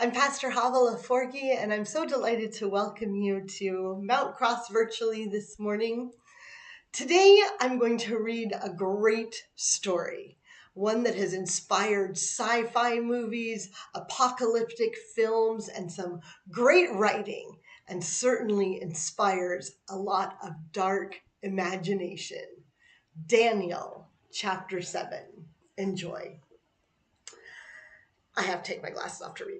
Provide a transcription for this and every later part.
I'm Pastor Chavaleh, and I'm so delighted to welcome you to Mount Cross virtually this morning. Today, I'm going to read a great story, one that has inspired sci-fi movies, apocalyptic films, and some great writing, and certainly inspires a lot of dark imagination. Daniel, chapter 7. Enjoy. I have to take my glasses off to read.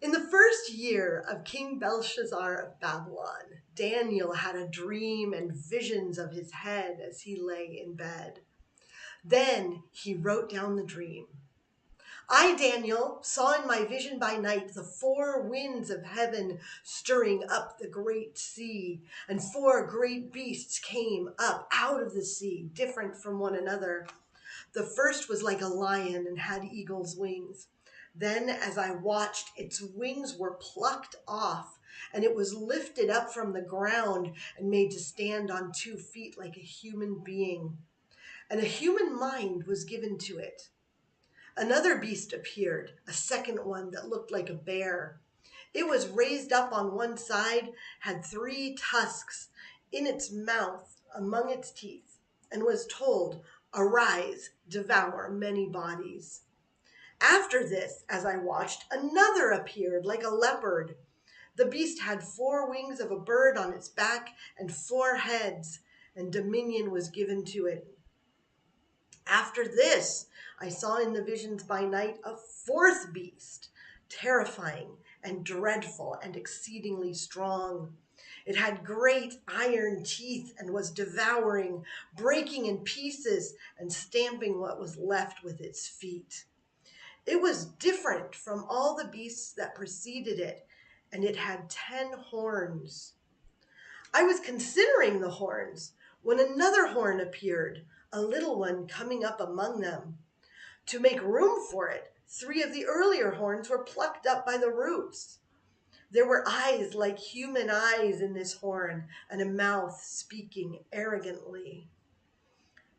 In the first year of King Belshazzar of Babylon, Daniel had a dream and visions of his head as he lay in bed. Then he wrote down the dream. I, Daniel, saw in my vision by night the 4 winds of heaven stirring up the great sea, and 4 great beasts came up out of the sea, different from one another. The first was like a lion and had eagle's wings. Then, as I watched, its wings were plucked off, and it was lifted up from the ground and made to stand on 2 feet like a human being. And a human mind was given to it. Another beast appeared, a second one that looked like a bear. It was raised up on one side, had 3 tusks in its mouth among its teeth, and was told, "Arise, devour many bodies." After this, as I watched, another appeared like a leopard. The beast had 4 wings of a bird on its back and 4 heads, and dominion was given to it. After this, I saw in the visions by night a 4th beast, terrifying and dreadful and exceedingly strong. It had great iron teeth and was devouring, breaking in pieces, and stamping what was left with its feet. It was different from all the beasts that preceded it, and it had 10 horns. I was considering the horns when another horn appeared, a little one coming up among them. To make room for it, 3 of the earlier horns were plucked up by the roots. There were eyes like human eyes in this horn, and a mouth speaking arrogantly.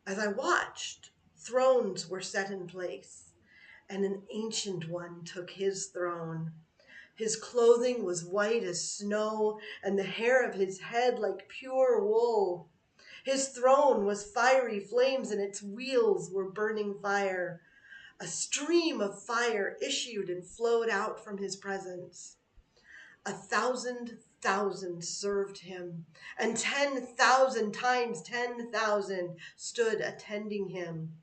As I watched, thrones were set in place, and an ancient one took his throne. His clothing was white as snow, and the hair of his head like pure wool. His throne was fiery flames, and its wheels were burning fire. A stream of fire issued and flowed out from his presence. 1,000,000 served him, and 10,000 times 10,000 stood attending him.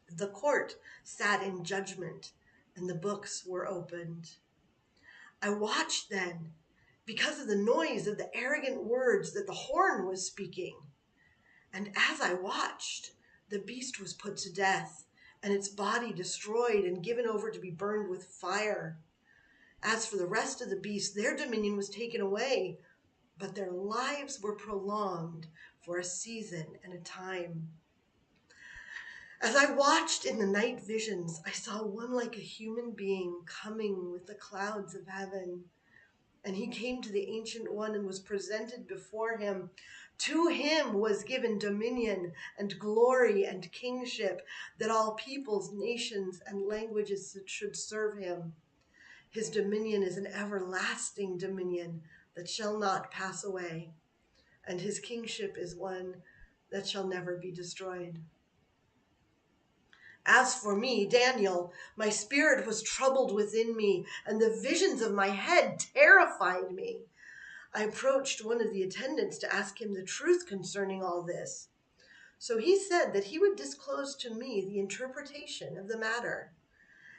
The court sat in judgment, and the books were opened. I watched then, because of the noise of the arrogant words that the horn was speaking. And as I watched, the beast was put to death, and its body destroyed and given over to be burned with fire. As for the rest of the beasts, their dominion was taken away, but their lives were prolonged for a season and a time. As I watched in the night visions, I saw one like a human being coming with the clouds of heaven. And he came to the Ancient One and was presented before him. To him was given dominion and glory and kingship, that all peoples, nations, and languages should serve him. His dominion is an everlasting dominion that shall not pass away, and his kingship is one that shall never be destroyed. As for me, Daniel, my spirit was troubled within me, and the visions of my head terrified me. I approached one of the attendants to ask him the truth concerning all this. So he said that he would disclose to me the interpretation of the matter.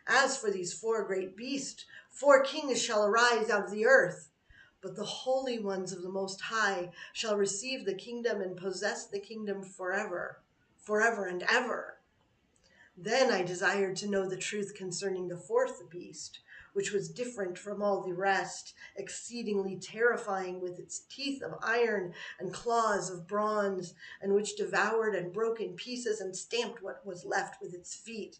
As for these 4 great beasts, 4 kings shall arise out of the earth, but the holy ones of the Most High shall receive the kingdom and possess the kingdom forever, forever and ever. Then I desired to know the truth concerning the 4th beast, which was different from all the rest, exceedingly terrifying, with its teeth of iron and claws of bronze, and which devoured and broke in pieces and stamped what was left with its feet.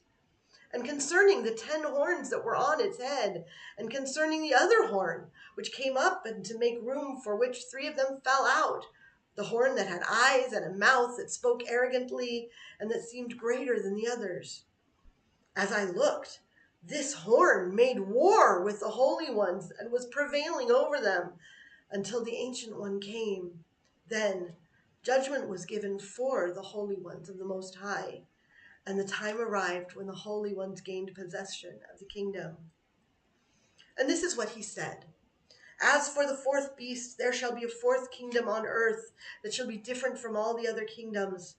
And concerning the 10 horns that were on its head, and concerning the other horn, which came up, and to make room for which 3 of them fell out, the horn that had eyes and a mouth that spoke arrogantly, and that seemed greater than the others. As I looked, This horn made war with the holy ones and was prevailing over them until the Ancient One came. Then judgment was given for the holy ones of the Most High, and the time arrived when the holy ones gained possession of the kingdom. And this is what he said. As for the fourth beast, there shall be a fourth kingdom on earth that shall be different from all the other kingdoms.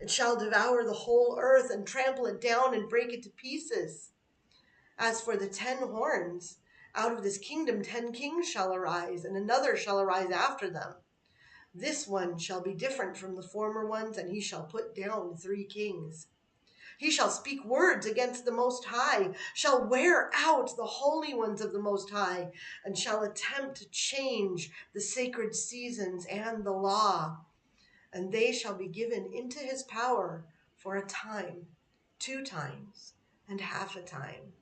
It shall devour the whole earth and trample it down and break it to pieces. As for the 10 horns, out of this kingdom 10 kings shall arise, and another shall arise after them. This one shall be different from the former ones, and he shall put down 3 kings. He shall speak words against the Most High, shall wear out the holy ones of the Most High, and shall attempt to change the sacred seasons and the law. And they shall be given into his power for a time, 2 times, and half a time.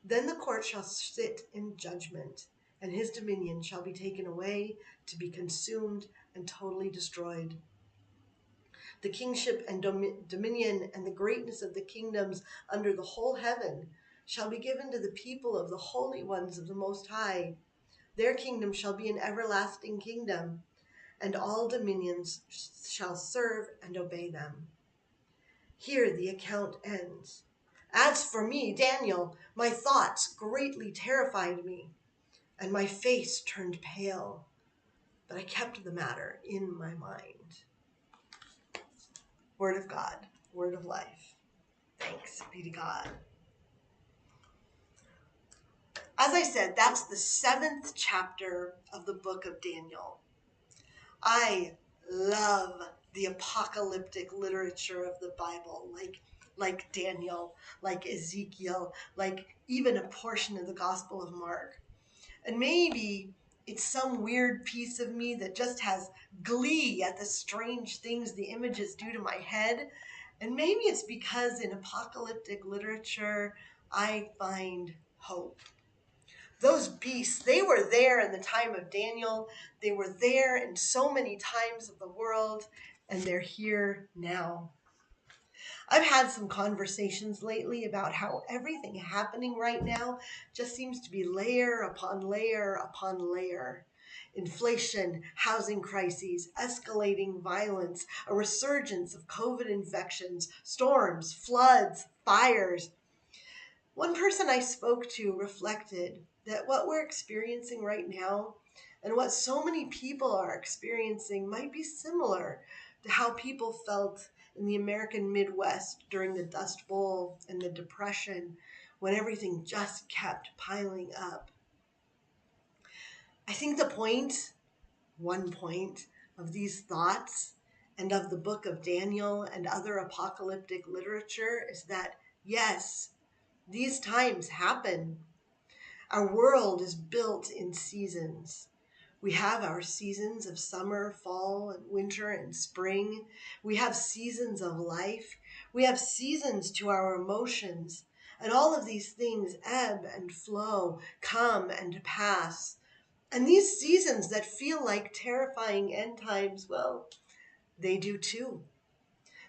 Then the court shall sit in judgment, and his dominion shall be taken away to be consumed and totally destroyed. The kingship and dominion and the greatness of the kingdoms under the whole heaven shall be given to the people of the holy ones of the Most High. Their kingdom shall be an everlasting kingdom, and all dominions shall serve and obey them. Here the account ends. As for me, Daniel, my thoughts greatly terrified me, and my face turned pale, but I kept the matter in my mind. Word of God, word of life. Thanks be to God. As I said, that's the 7th chapter of the book of Daniel. I love the apocalyptic literature of the Bible, like Daniel, like Ezekiel, like even a portion of the Gospel of Mark. And maybe it's some weird piece of me that just has glee at the strange things the images do to my head. And maybe it's because in apocalyptic literature, I find hope. Those beasts, they were there in the time of Daniel. They were there in so many times of the world, and they're here now. I've had some conversations lately about how everything happening right now just seems to be layer upon layer upon layer. Inflation, housing crises, escalating violence, a resurgence of COVID infections, storms, floods, fires. One person I spoke to reflected that what we're experiencing right now and what so many people are experiencing might be similar to how people felt in the American Midwest during the Dust Bowl and the Depression, when everything just kept piling up. I think one point of these thoughts and of the book of Daniel and other apocalyptic literature is that, yes, these times happen. Our world is built in seasons. We have our seasons of summer, fall, and winter, and spring. We have seasons of life. We have seasons to our emotions. And all of these things ebb and flow, come and pass. And these seasons that feel like terrifying end times, well, they do too.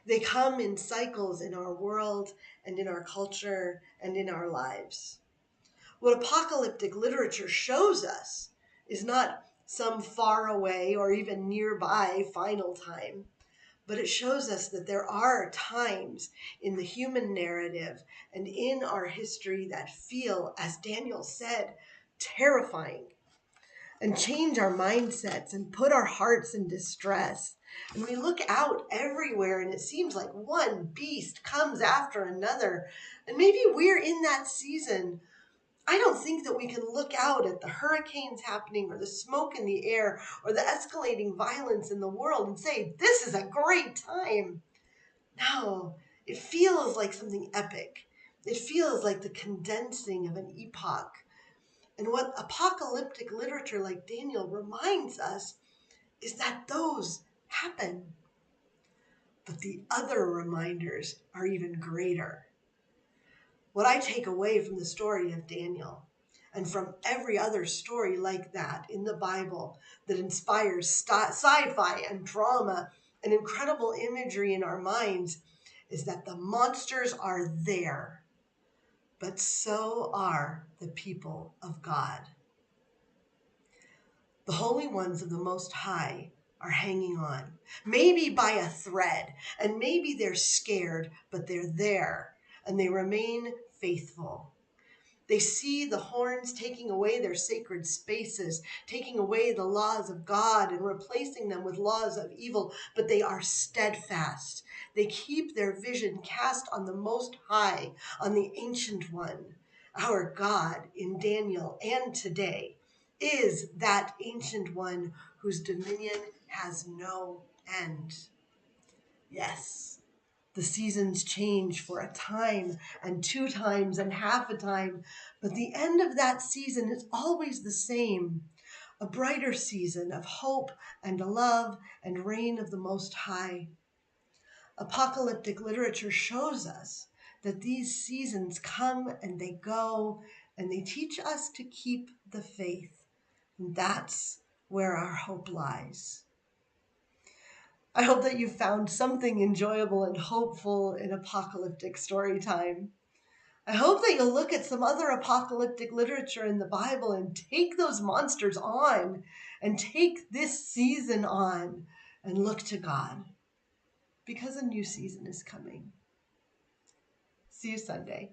They come in cycles in our world and in our culture and in our lives. What apocalyptic literature shows us is not some far away or even nearby final time, but it shows us that there are times in the human narrative and in our history that feel, as Daniel said, terrifying, and change our mindsets and put our hearts in distress. And we look out everywhere and it seems like one beast comes after another. And maybe we're in that season. I don't think that we can look out at the hurricanes happening or the smoke in the air or the escalating violence in the world and say, this is a great time. No, it feels like something epic. It feels like the condensing of an epoch. And what apocalyptic literature like Daniel reminds us is that those happen. But the other reminders are even greater. What I take away from the story of Daniel and from every other story like that in the Bible that inspires sci-fi and drama and incredible imagery in our minds is that the monsters are there, but so are the people of God. The holy ones of the Most High are hanging on, maybe by a thread, and maybe they're scared, but they're there, and they remain faithful. They see the horns taking away their sacred spaces, taking away the laws of God and replacing them with laws of evil, but they are steadfast. They keep their vision cast on the Most High, on the Ancient One. Our God in Daniel and today is that Ancient One whose dominion has no end. Yes. The seasons change for a time and 2 times and half a time, but the end of that season is always the same. A brighter season of hope and love and reign of the Most High. Apocalyptic literature shows us that these seasons come and they go, and they teach us to keep the faith. And that's where our hope lies. I hope that you found something enjoyable and hopeful in apocalyptic story time. I hope that you'll look at some other apocalyptic literature in the Bible and take those monsters on and take this season on and look to God because a new season is coming. See you Sunday.